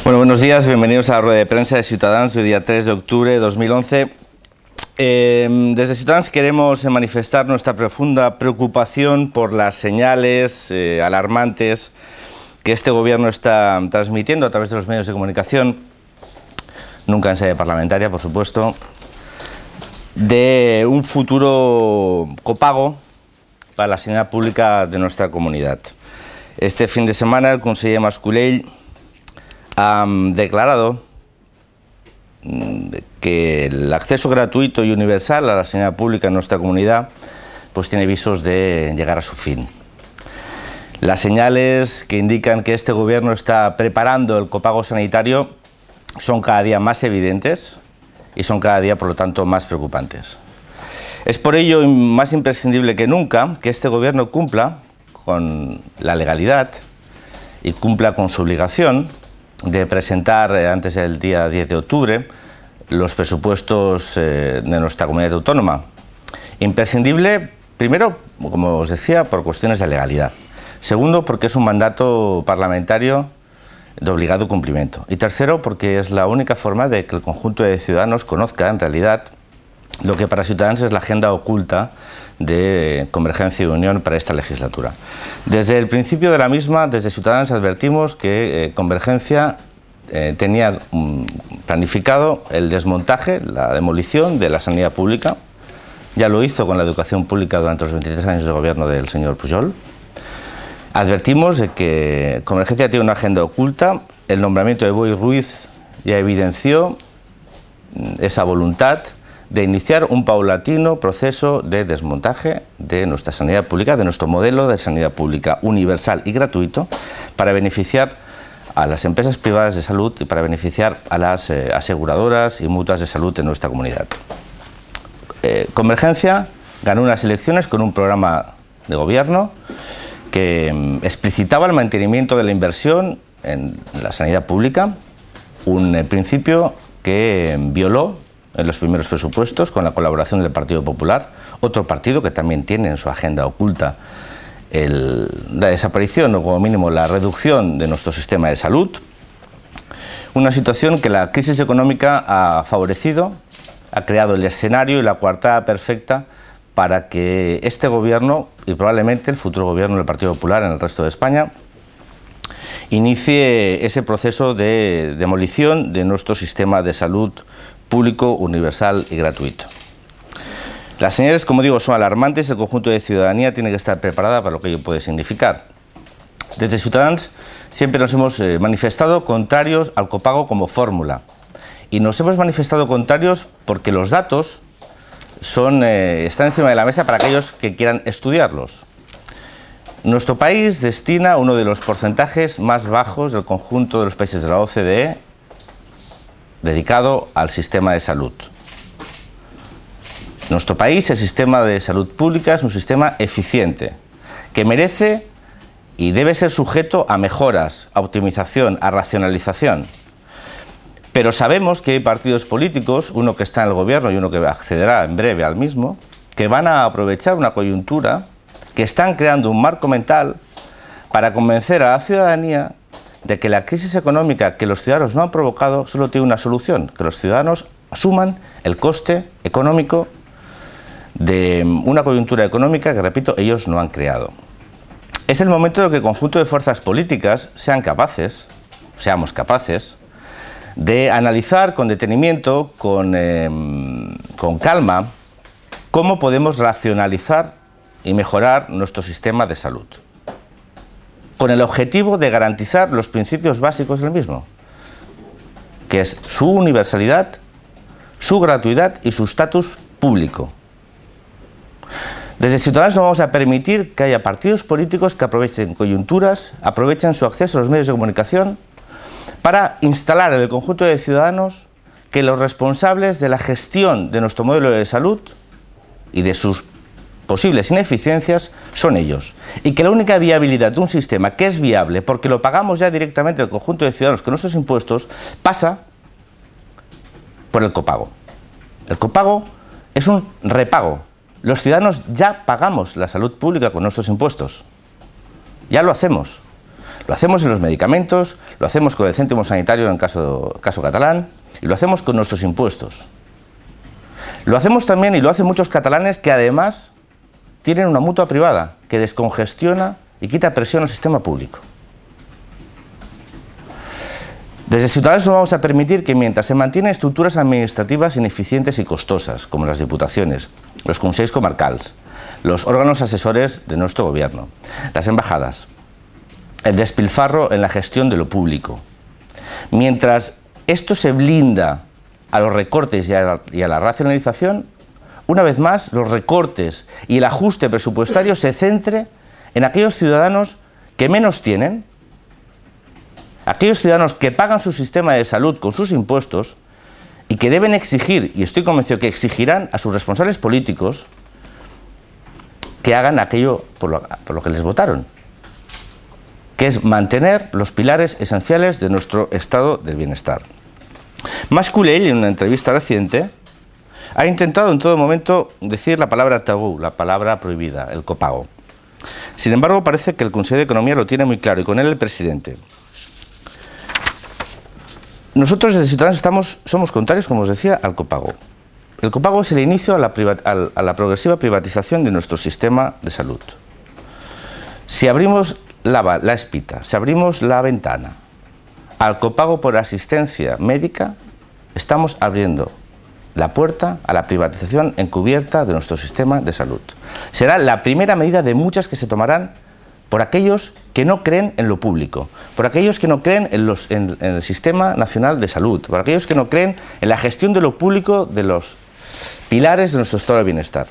Bueno, buenos días, bienvenidos a la rueda de prensa de Ciutadans del día 3 de octubre de 2011. Desde Ciutadans queremos manifestar nuestra profunda preocupación por las señales alarmantes que este gobierno está transmitiendo a través de los medios de comunicación, nunca en sede parlamentaria, por supuesto, de un futuro copago para la sanidad pública de nuestra comunidad. Este fin de semana el conseller Mas-Colell ha declarado que el acceso gratuito y universal a la sanidad pública en nuestra comunidad pues tiene visos de llegar a su fin. Las señales que indican que este gobierno está preparando el copago sanitario son cada día más evidentes y son cada día, por lo tanto, más preocupantes. Es por ello más imprescindible que nunca que este gobierno cumpla con la legalidad y cumpla con su obligación de presentar antes del día 10 de octubre los presupuestos de nuestra comunidad autónoma. Imprescindible, primero, como os decía, por cuestiones de legalidad. Segundo, porque es un mandato parlamentario de obligado cumplimiento. Y tercero, porque es la única forma de que el conjunto de ciudadanos conozca, en realidad, lo que para Ciutadans es la agenda oculta de Convergencia y Unión para esta legislatura. Desde el principio de la misma, desde Ciutadans advertimos que Convergencia tenía planificado el desmontaje, la demolición de la sanidad pública. Ya lo hizo con la educación pública durante los 23 años de gobierno del señor Pujol. Advertimos de que Convergencia tiene una agenda oculta. El nombramiento de Boi Ruiz ya evidenció esa voluntad de iniciar un paulatino proceso de desmontaje de nuestra sanidad pública, de nuestro modelo de sanidad pública universal y gratuito, para beneficiar a las empresas privadas de salud y para beneficiar a las aseguradoras y mutuas de salud en nuestra comunidad. Convergencia ganó unas elecciones con un programa de gobierno que explicitaba el mantenimiento de la inversión en la sanidad pública, un principio que violó en los primeros presupuestos con la colaboración del Partido Popular, otro partido que también tiene en su agenda oculta la desaparición o como mínimo la reducción de nuestro sistema de salud, una situación que la crisis económica ha favorecido, ha creado el escenario y la coartada perfecta para que este gobierno y probablemente el futuro gobierno del Partido Popular en el resto de España inicie ese proceso de demolición de nuestro sistema de salud público, universal y gratuito. Las señales, como digo, son alarmantes. El conjunto de ciudadanía tiene que estar preparada para lo que ello puede significar. Desde Ciutadans siempre nos hemos manifestado contrarios al copago como fórmula. Y nos hemos manifestado contrarios porque los datos están encima de la mesa para aquellos que quieran estudiarlos. Nuestro país destina uno de los porcentajes más bajos del conjunto de los países de la OCDE dedicado al sistema de salud. Nuestro país, el sistema de salud pública, es un sistema eficiente, que merece y debe ser sujeto a mejoras, a optimización, a racionalización. Pero sabemos que hay partidos políticos, uno que está en el gobierno y uno que accederá en breve al mismo, que van a aprovechar una coyuntura, que están creando un marco mental para convencer a la ciudadanía de que la crisis económica que los ciudadanos no han provocado solo tiene una solución, que los ciudadanos asuman el coste económico de una coyuntura económica que, repito, ellos no han creado. Es el momento de que el conjunto de fuerzas políticas seamos capaces de analizar con detenimiento, con calma, cómo podemos racionalizar y mejorar nuestro sistema de salud, con el objetivo de garantizar los principios básicos del mismo, que es su universalidad, su gratuidad y su estatus público. Desde Ciudadanos no vamos a permitir que haya partidos políticos que aprovechen coyunturas, aprovechen su acceso a los medios de comunicación para instalar en el conjunto de ciudadanos que los responsables de la gestión de nuestro modelo de salud y de sus posibles ineficiencias son ellos, y que la única viabilidad de un sistema que es viable porque lo pagamos ya directamente el conjunto de ciudadanos con nuestros impuestos pasa por el copago. El copago es un repago. Los ciudadanos ya pagamos la salud pública con nuestros impuestos, ya lo hacemos. Lo hacemos en los medicamentos, lo hacemos con el céntimo sanitario en el caso catalán, y lo hacemos con nuestros impuestos. Lo hacemos también, y lo hacen muchos catalanes, que además tienen una mutua privada que descongestiona y quita presión al sistema público. Desde Ciudadanos no vamos a permitir que, mientras se mantienen estructuras administrativas ineficientes y costosas, como las diputaciones, los consells comarcals, los órganos asesores de nuestro gobierno, las embajadas, el despilfarro en la gestión de lo público, mientras esto se blinda a los recortes y a la racionalización, una vez más los recortes y el ajuste presupuestario se centre en aquellos ciudadanos que menos tienen, aquellos ciudadanos que pagan su sistema de salud con sus impuestos y que deben exigir, y estoy convencido que exigirán a sus responsables políticos, que hagan aquello por lo que les votaron, que es mantener los pilares esenciales de nuestro estado del bienestar. Mas Colell, en una entrevista reciente, ha intentado en todo momento decir la palabra tabú, la palabra prohibida, el copago. Sin embargo, parece que el Consejo de Economía lo tiene muy claro, y con él el presidente. Nosotros desde Ciudadanos somos contrarios, como os decía, al copago. El copago es el inicio a la progresiva privatización de nuestro sistema de salud. Si abrimos la espita, si abrimos la ventana al copago por asistencia médica, estamos abriendo la puerta a la privatización encubierta de nuestro sistema de salud. Será la primera medida de muchas que se tomarán por aquellos que no creen en lo público, por aquellos que no creen en el Sistema Nacional de Salud, por aquellos que no creen en la gestión de lo público de los pilares de nuestro estado de bienestar.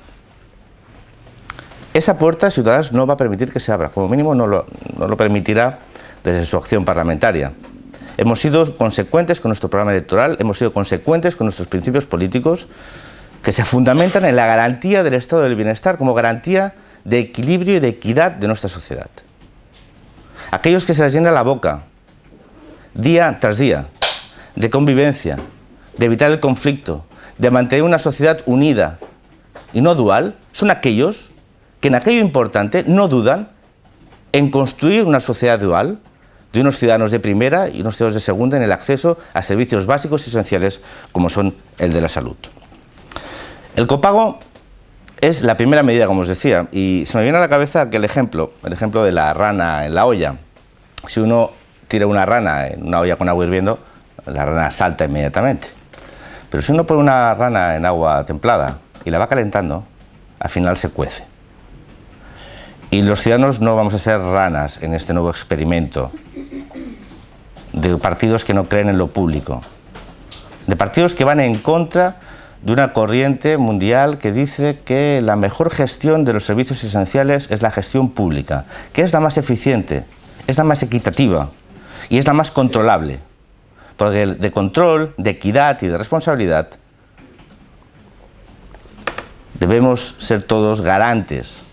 Esa puerta Ciudadanos no va a permitir que se abra, como mínimo no lo permitirá desde su acción parlamentaria. Hemos sido consecuentes con nuestro programa electoral, hemos sido consecuentes con nuestros principios políticos que se fundamentan en la garantía del estado del bienestar como garantía de equilibrio y de equidad de nuestra sociedad. Aquellos que se les llena la boca, día tras día, de convivencia, de evitar el conflicto, de mantener una sociedad unida y no dual, son aquellos que en aquello importante no dudan en construir una sociedad dual, de unos ciudadanos de primera y unos ciudadanos de segunda en el acceso a servicios básicos y esenciales como son el de la salud. El copago es la primera medida, como os decía, y se me viene a la cabeza aquel ejemplo, el ejemplo de la rana en la olla. Si uno tira una rana en una olla con agua hirviendo, la rana salta inmediatamente. Pero si uno pone una rana en agua templada y la va calentando, al final se cuece. Y los ciudadanos no vamos a ser ranas en este nuevo experimento de partidos que no creen en lo público, de partidos que van en contra de una corriente mundial que dice que la mejor gestión de los servicios esenciales es la gestión pública, que es la más eficiente, es la más equitativa y es la más controlable, porque de control, de equidad y de responsabilidad debemos ser todos garantes.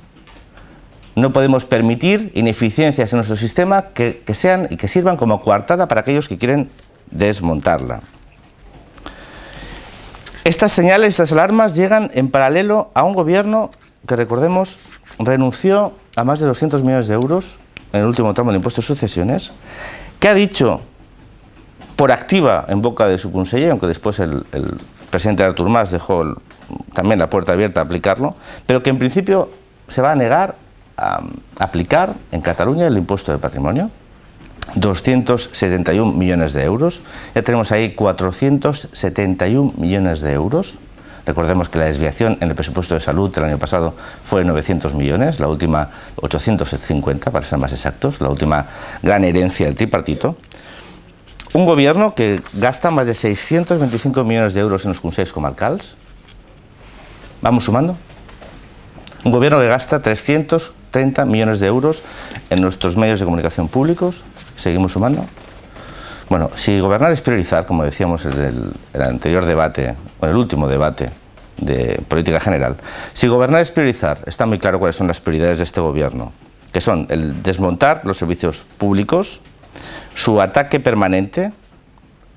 No podemos permitir ineficiencias en nuestro sistema que sean y que sirvan como coartada para aquellos que quieren desmontarla. Estas señales, estas alarmas llegan en paralelo a un gobierno que, recordemos, renunció a más de 200 millones de euros en el último tramo de impuestos de sucesiones, que ha dicho por activa en boca de su conseller, aunque después el presidente Artur Mas dejó también la puerta abierta a aplicarlo, pero que en principio se va a negar a aplicar en Cataluña el impuesto de patrimonio. 271 millones de euros, ya tenemos ahí 471 millones de euros. Recordemos que la desviación en el presupuesto de salud del año pasado fue de 900 millones, la última 850 para ser más exactos, la última gran herencia del tripartito. Un gobierno que gasta más de 625 millones de euros en los consells comarcals. ¿Vamos sumando? Un gobierno que gasta 330 millones de euros en nuestros medios de comunicación públicos. ¿Seguimos sumando? Bueno, si gobernar es priorizar, como decíamos en el anterior debate, o en el último debate de política general, si gobernar es priorizar, está muy claro cuáles son las prioridades de este gobierno, que son el desmontar los servicios públicos, su ataque permanente,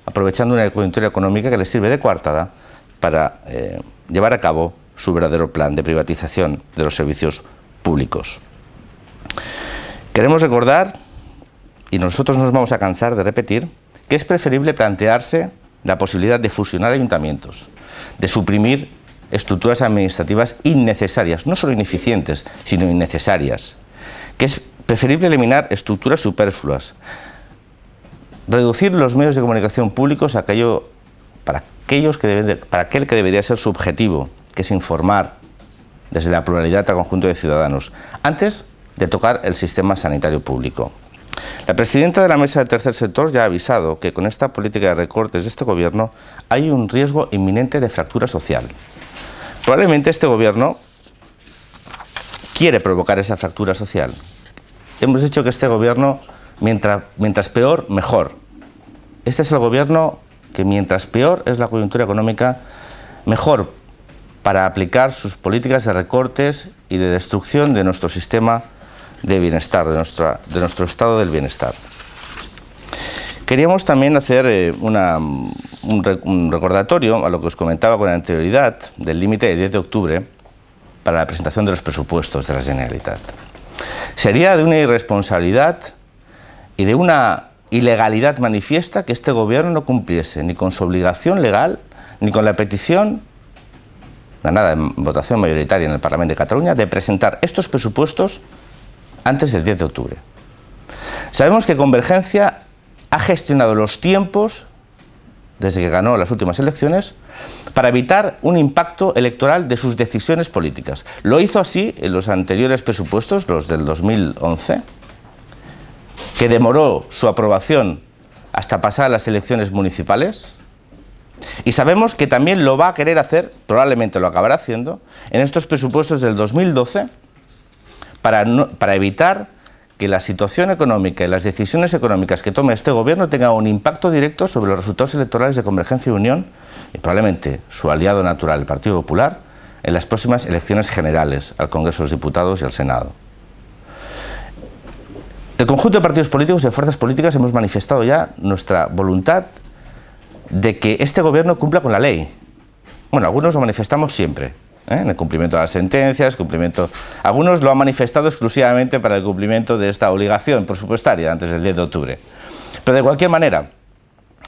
aprovechando una coyuntura económica que les sirve de coartada para llevar a cabo su verdadero plan de privatización de los servicios públicos. Queremos recordar y nosotros no nos vamos a cansar de repetir, que es preferible plantearse la posibilidad de fusionar ayuntamientos, de suprimir estructuras administrativas innecesarias, no solo ineficientes, sino innecesarias, que es preferible eliminar estructuras superfluas, reducir los medios de comunicación públicos a para aquel que debería ser su objetivo, que es informar desde la pluralidad al conjunto de ciudadanos, antes de tocar el sistema sanitario público. La presidenta de la Mesa del Tercer Sector ya ha avisado que con esta política de recortes de este gobierno hay un riesgo inminente de fractura social. Probablemente este gobierno quiere provocar esa fractura social. Hemos dicho que este gobierno, mientras peor, mejor. Este es el gobierno que mientras peor es la coyuntura económica, mejor para aplicar sus políticas de recortes y de destrucción de nuestro sistema de bienestar, de nuestro estado del bienestar. Queríamos también hacer un recordatorio a lo que os comentaba con anterioridad del límite de 10 de octubre para la presentación de los presupuestos de la Generalitat. Sería de una irresponsabilidad y de una ilegalidad manifiesta que este gobierno no cumpliese ni con su obligación legal ni con la petición ganada en votación mayoritaria en el Parlamento de Cataluña de presentar estos presupuestos antes del 10 de octubre. Sabemos que Convergencia ha gestionado los tiempos, desde que ganó las últimas elecciones, para evitar un impacto electoral de sus decisiones políticas. Lo hizo así en los anteriores presupuestos, los del 2011, que demoró su aprobación hasta pasar las elecciones municipales, y sabemos que también lo va a querer hacer, probablemente lo acabará haciendo, en estos presupuestos del 2012, para evitar que la situación económica y las decisiones económicas que tome este gobierno tengan un impacto directo sobre los resultados electorales de Convergencia y Unión y probablemente su aliado natural, el Partido Popular, en las próximas elecciones generales al Congreso de los Diputados y al Senado. El conjunto de partidos políticos y de fuerzas políticas hemos manifestado ya nuestra voluntad de que este gobierno cumpla con la ley. Bueno, algunos lo manifestamos siempre, en el cumplimiento de las sentencias, algunos lo han manifestado exclusivamente para el cumplimiento de esta obligación presupuestaria antes del 10 de octubre. Pero de cualquier manera,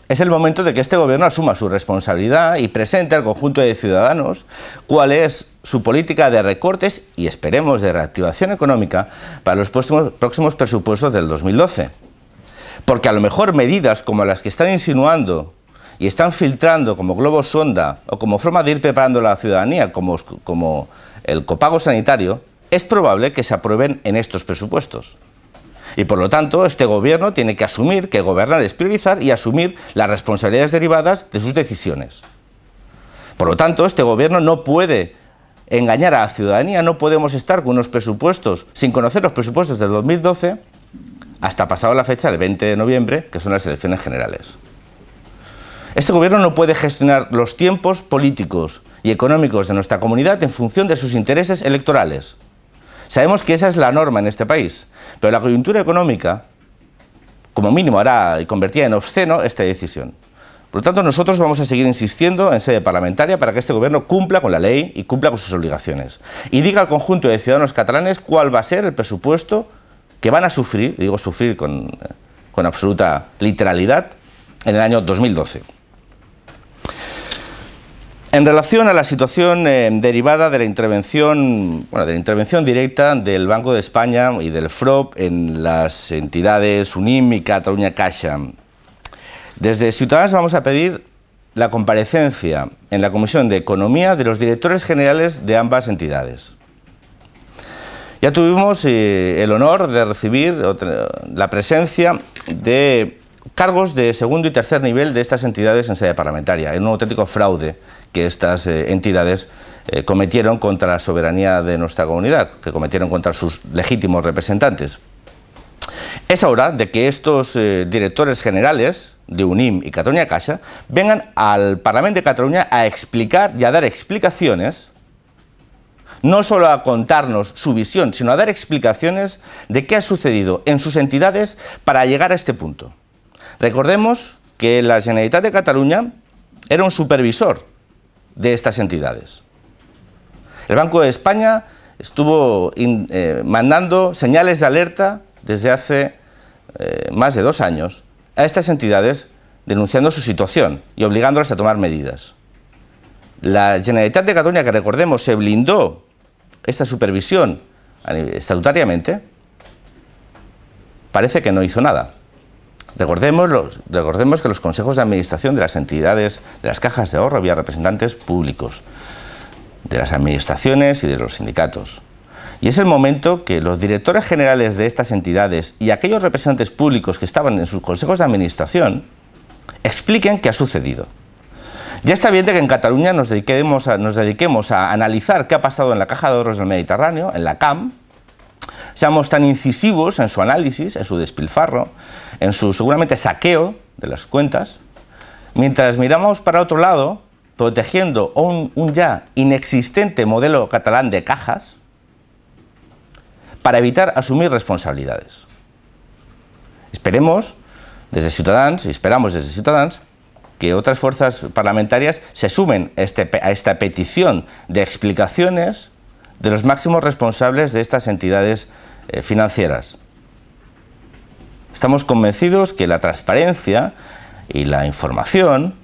es el momento de que este gobierno asuma su responsabilidad y presente al conjunto de ciudadanos cuál es su política de recortes y esperemos de reactivación económica para los próximos presupuestos del 2012. Porque a lo mejor medidas como las que están insinuando y están filtrando como globos sonda o como forma de ir preparando a la ciudadanía, como el copago sanitario, es probable que se aprueben en estos presupuestos. Y por lo tanto, este gobierno tiene que asumir que gobernar es priorizar y asumir las responsabilidades derivadas de sus decisiones. Por lo tanto, este gobierno no puede engañar a la ciudadanía, no podemos estar con unos presupuestos sin conocer los presupuestos del 2012 hasta pasada la fecha del 20 de noviembre, que son las elecciones generales. Este gobierno no puede gestionar los tiempos políticos y económicos de nuestra comunidad en función de sus intereses electorales. Sabemos que esa es la norma en este país, pero la coyuntura económica, como mínimo, hará y convertirá en obsceno esta decisión. Por lo tanto, nosotros vamos a seguir insistiendo en sede parlamentaria para que este gobierno cumpla con la ley y cumpla con sus obligaciones. Y diga al conjunto de ciudadanos catalanes cuál va a ser el presupuesto que van a sufrir, digo sufrir con absoluta literalidad, en el año 2012. En relación a la situación derivada de la intervención directa del Banco de España y del FROB en las entidades UNIM y Catalunya Caixa, desde Ciudadanos vamos a pedir la comparecencia en la Comisión de Economía de los directores generales de ambas entidades. Ya tuvimos el honor de recibir la presencia de cargos de segundo y tercer nivel de estas entidades en sede parlamentaria, en un auténtico fraude que estas entidades cometieron contra la soberanía de nuestra comunidad, que cometieron contra sus legítimos representantes. Es hora de que estos directores generales de UNIM y Catalunya Caixa vengan al Parlamento de Cataluña a explicar y a dar explicaciones, no solo a contarnos su visión, sino a dar explicaciones de qué ha sucedido en sus entidades para llegar a este punto. Recordemos que la Generalitat de Cataluña era un supervisor de estas entidades. El Banco de España estuvo mandando señales de alerta desde hace más de 2 años a estas entidades denunciando su situación y obligándolas a tomar medidas. La Generalitat de Cataluña, que recordemos, se blindó esta supervisión estatutariamente, parece que no hizo nada. Recordemos que los consejos de administración de las entidades, de las cajas de ahorro, había representantes públicos, de las administraciones y de los sindicatos. Y es el momento que los directores generales de estas entidades y aquellos representantes públicos que estaban en sus consejos de administración expliquen qué ha sucedido. Ya está bien de que en Cataluña nos dediquemos a analizar qué ha pasado en la Caja de Ahorros del Mediterráneo, en la CAM, seamos tan incisivos en su análisis, en su despilfarro, en su seguramente saqueo de las cuentas, mientras miramos para otro lado, protegiendo un ya inexistente modelo catalán de cajas, para evitar asumir responsabilidades. Esperemos desde Ciutadans, y esperamos desde Ciutadans, que otras fuerzas parlamentarias se sumen a esta petición de explicaciones de los máximos responsables de estas entidades financieras. Estamos convencidos que la transparencia y la información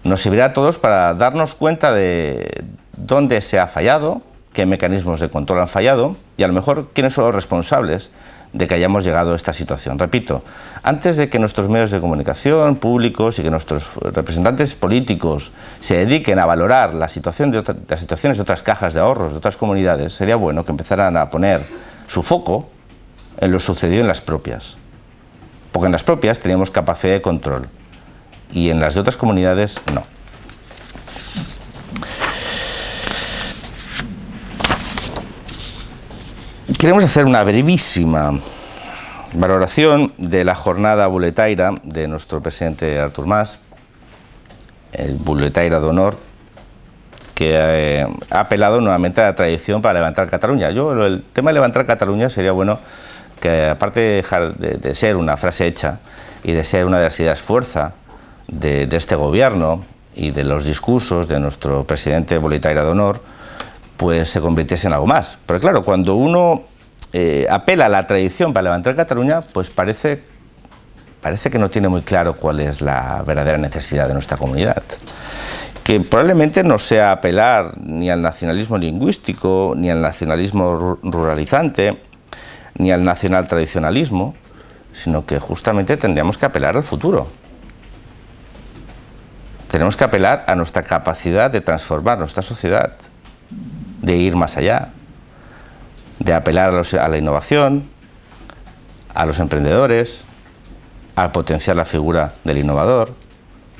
nos servirá a todos para darnos cuenta de dónde se ha fallado, qué mecanismos de control han fallado y a lo mejor quiénes son los responsables de que hayamos llegado a esta situación. Repito, antes de que nuestros medios de comunicación públicos y que nuestros representantes políticos se dediquen a valorar las situaciones de otras cajas de ahorros, de otras comunidades, sería bueno que empezaran a poner su foco en lo sucedido en las propias. Porque en las propias teníamos capacidad de control y en las de otras comunidades no. Queremos hacer una brevísima valoración de la jornada boletaire de nuestro presidente Artur Mas, el boletaire d'honor, que ha apelado nuevamente a la tradición para levantar Cataluña. El tema de levantar Cataluña sería bueno que, aparte de dejar de ser una frase hecha y de ser una de las ideas fuerza de este gobierno y de los discursos de nuestro presidente boletaire d'honor, pues se convirtiese en algo más. Pero claro, cuando uno apela a la tradición para levantar Cataluña, pues parece que no tiene muy claro cuál es la verdadera necesidad de nuestra comunidad. Que probablemente no sea apelar ni al nacionalismo lingüístico, ni al nacionalismo ruralizante, ni al nacional tradicionalismo, sino que justamente tendríamos que apelar al futuro. Tenemos que apelar a nuestra capacidad de transformar nuestra sociedad, de ir más allá, de apelar a la innovación, a los emprendedores, a potenciar la figura del innovador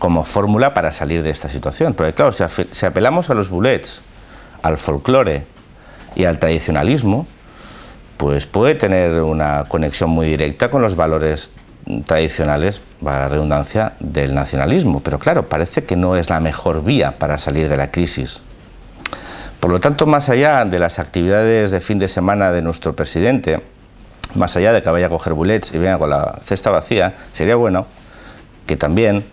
como fórmula para salir de esta situación. Porque claro, si apelamos a los bullets, al folclore y al tradicionalismo, pues puede tener una conexión muy directa con los valores tradicionales, para la redundancia, del nacionalismo. Pero claro, parece que no es la mejor vía para salir de la crisis. Por lo tanto, más allá de las actividades de fin de semana de nuestro presidente, más allá de que vaya a coger bullets y venga con la cesta vacía, sería bueno que también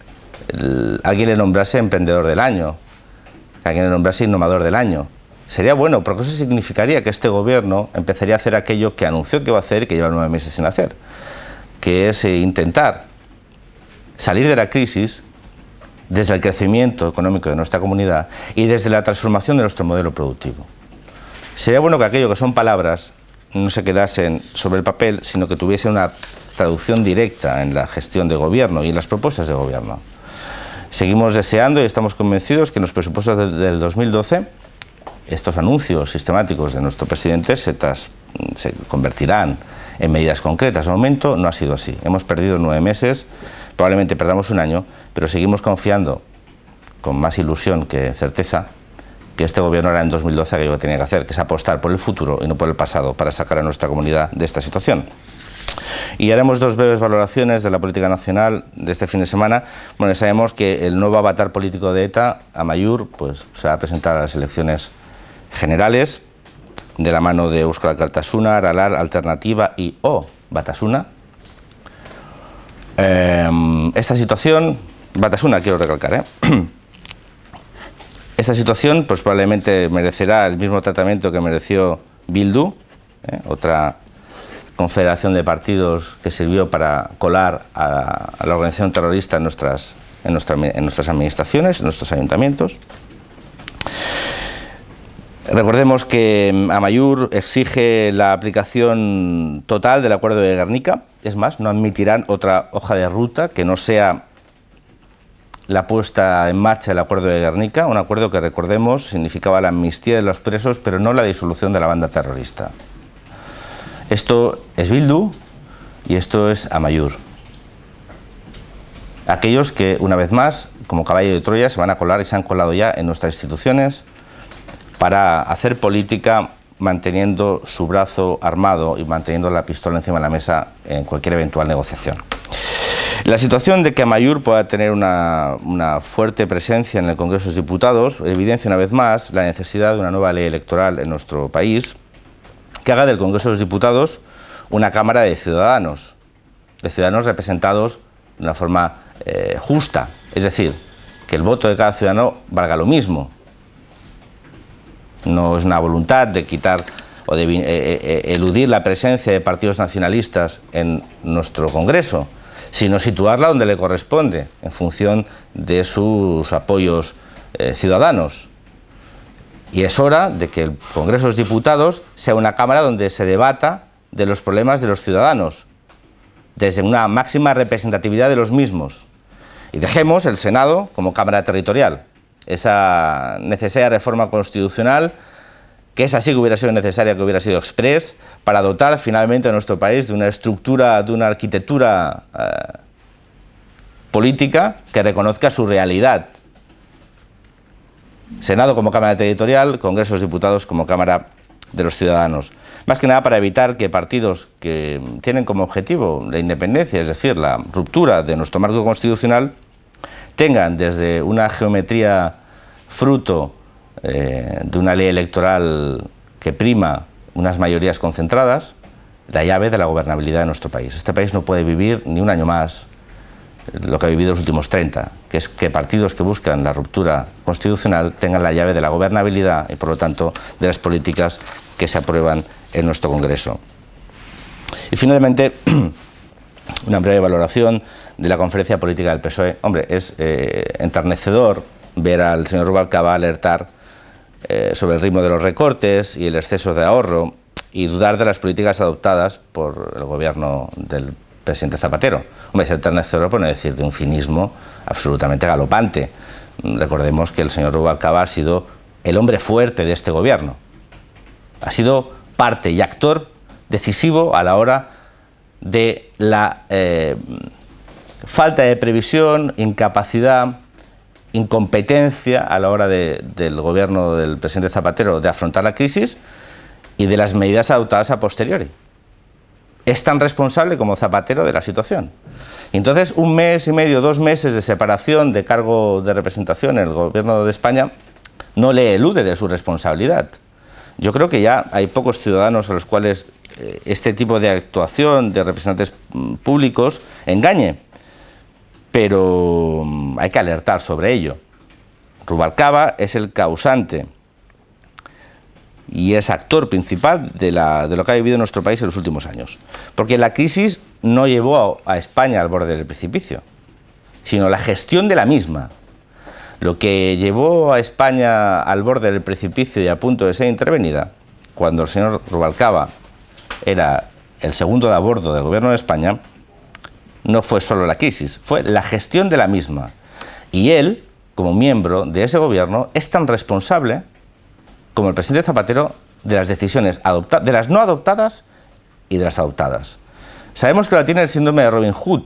alguien le nombrase emprendedor del año, que alguien le nombrase innovador del año. Sería bueno, porque eso significaría que este gobierno empezaría a hacer aquello que anunció que iba a hacer y que lleva 9 meses sin hacer, que es intentar salir de la crisis desde el crecimiento económico de nuestra comunidad y desde la transformación de nuestro modelo productivo. Sería bueno que aquello que son palabras no se quedasen sobre el papel, sino que tuviese una traducción directa en la gestión de gobierno y en las propuestas de gobierno. Seguimos deseando y estamos convencidos que en los presupuestos del 2012 estos anuncios sistemáticos de nuestro presidente se convertirán en medidas concretas. De momento no ha sido así. Hemos perdido 9 meses, probablemente perdamos 1 año, pero seguimos confiando, con más ilusión que certeza, que este gobierno hará en 2012 aquello que tenía que hacer, que es apostar por el futuro y no por el pasado, para sacar a nuestra comunidad de esta situación. Y haremos 2 breves valoraciones de la política nacional de este fin de semana. Bueno, sabemos que el nuevo avatar político de ETA, Amaiur, pues se va a presentar a las elecciones generales, de la mano de Euskal Alkartasuna, Aralar, Alternativa y Batasuna. Esta situación, Batasuna quiero recalcar, esta situación pues probablemente merecerá el mismo tratamiento que mereció Bildu, otra confederación de partidos que sirvió para colar a la organización terrorista en nuestras administraciones, en nuestros ayuntamientos. Recordemos que Amaiur exige la aplicación total del Acuerdo de Gernika. Es más, no admitirán otra hoja de ruta que no sea la puesta en marcha del Acuerdo de Gernika, un acuerdo que, recordemos, significaba la amnistía de los presos, pero no la disolución de la banda terrorista. Esto es Bildu y esto es Amaiur. Aquellos que, una vez más, como caballo de Troya, se van a colar y se han colado ya en nuestras instituciones para hacer política manteniendo su brazo armado y manteniendo la pistola encima de la mesa en cualquier eventual negociación. La situación de que Amaiur pueda tener una fuerte presencia en el Congreso de los Diputados evidencia una vez más la necesidad de una nueva ley electoral en nuestro país que haga del Congreso de los Diputados una Cámara de ciudadanos representados de una forma justa, es decir, que el voto de cada ciudadano valga lo mismo. No es una voluntad de quitar o de eludir la presencia de partidos nacionalistas en nuestro Congreso, sino situarla donde le corresponde, en función de sus apoyos ciudadanos. Y es hora de que el Congreso de los Diputados sea una Cámara donde se debata de los problemas de los ciudadanos, desde una máxima representatividad de los mismos. Y dejemos el Senado como Cámara territorial. Esa necesaria reforma constitucional, que esa sí que hubiera sido necesaria, que hubiera sido exprés, para dotar finalmente a nuestro país de una estructura, de una arquitectura política que reconozca su realidad. Senado como Cámara territorial, Congreso de los Diputados como Cámara de los Ciudadanos. Más que nada para evitar que partidos que tienen como objetivo la independencia, es decir, la ruptura de nuestro marco constitucional, tengan desde una geometría fruto de una ley electoral que prima unas mayorías concentradas, la llave de la gobernabilidad de nuestro país. Este país no puede vivir ni un año más lo que ha vivido los últimos 30, que es que partidos que buscan la ruptura constitucional tengan la llave de la gobernabilidad y, por lo tanto, de las políticas que se aprueban en nuestro Congreso. Y, finalmente, una breve valoración de la conferencia política del PSOE. Hombre, es enternecedor ver al señor Rubalcaba alertar sobre el ritmo de los recortes y el exceso de ahorro y dudar de las políticas adoptadas por el gobierno del presidente Zapatero. Hombre, es enternecedor, por no decir de un cinismo absolutamente galopante. Recordemos que el señor Rubalcaba ha sido el hombre fuerte de este gobierno. Ha sido parte y actor decisivo a la hora de la falta de previsión, incapacidad, incompetencia a la hora del gobierno del presidente Zapatero de afrontar la crisis y de las medidas adoptadas a posteriori. Es tan responsable como Zapatero de la situación. Entonces, 1 mes y medio, 2 meses de separación de cargo de representación en el gobierno de España no le elude de su responsabilidad. Yo creo que ya hay pocos ciudadanos a los cuales este tipo de actuación de representantes públicos engañe, pero hay que alertar sobre ello. Rubalcaba es el causante y es actor principal de lo que ha vivido nuestro país en los últimos años. Porque la crisis no llevó a España al borde del precipicio, sino la gestión de la misma. Lo que llevó a España al borde del precipicio y a punto de ser intervenida, cuando el señor Rubalcaba era el segundo de a bordo del gobierno de España, no fue solo la crisis, fue la gestión de la misma. Y él, como miembro de ese gobierno, es tan responsable como el presidente Zapatero de las decisiones adoptadas, de las no adoptadas y de las adoptadas. Sabemos que la tiene el síndrome de Robin Hood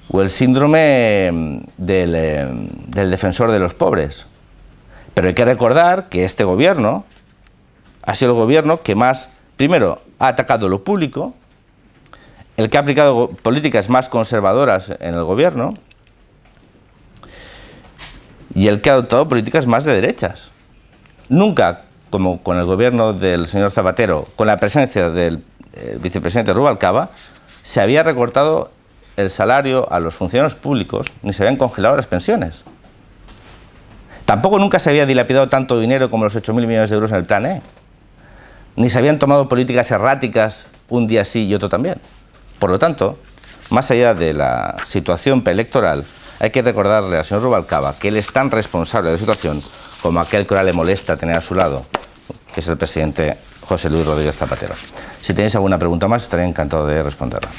o el síndrome del defensor de los pobres. Pero hay que recordar que este gobierno ha sido el gobierno que más, primero, ha atacado lo público, el que ha aplicado políticas más conservadoras en el gobierno y el que ha adoptado políticas más de derechas. Nunca, como con el gobierno del señor Zapatero, con la presencia del vicepresidente Rubalcaba, se había recortado el salario a los funcionarios públicos ni se habían congelado las pensiones. Tampoco nunca se había dilapidado tanto dinero como los 8.000 millones de euros en el Plan E. Ni se habían tomado políticas erráticas un día sí y otro también. Por lo tanto, más allá de la situación preelectoral, hay que recordarle al señor Rubalcaba que él es tan responsable de la situación como aquel que ahora le molesta tener a su lado, que es el presidente José Luis Rodríguez Zapatero. Si tenéis alguna pregunta más, estaré encantado de responderla.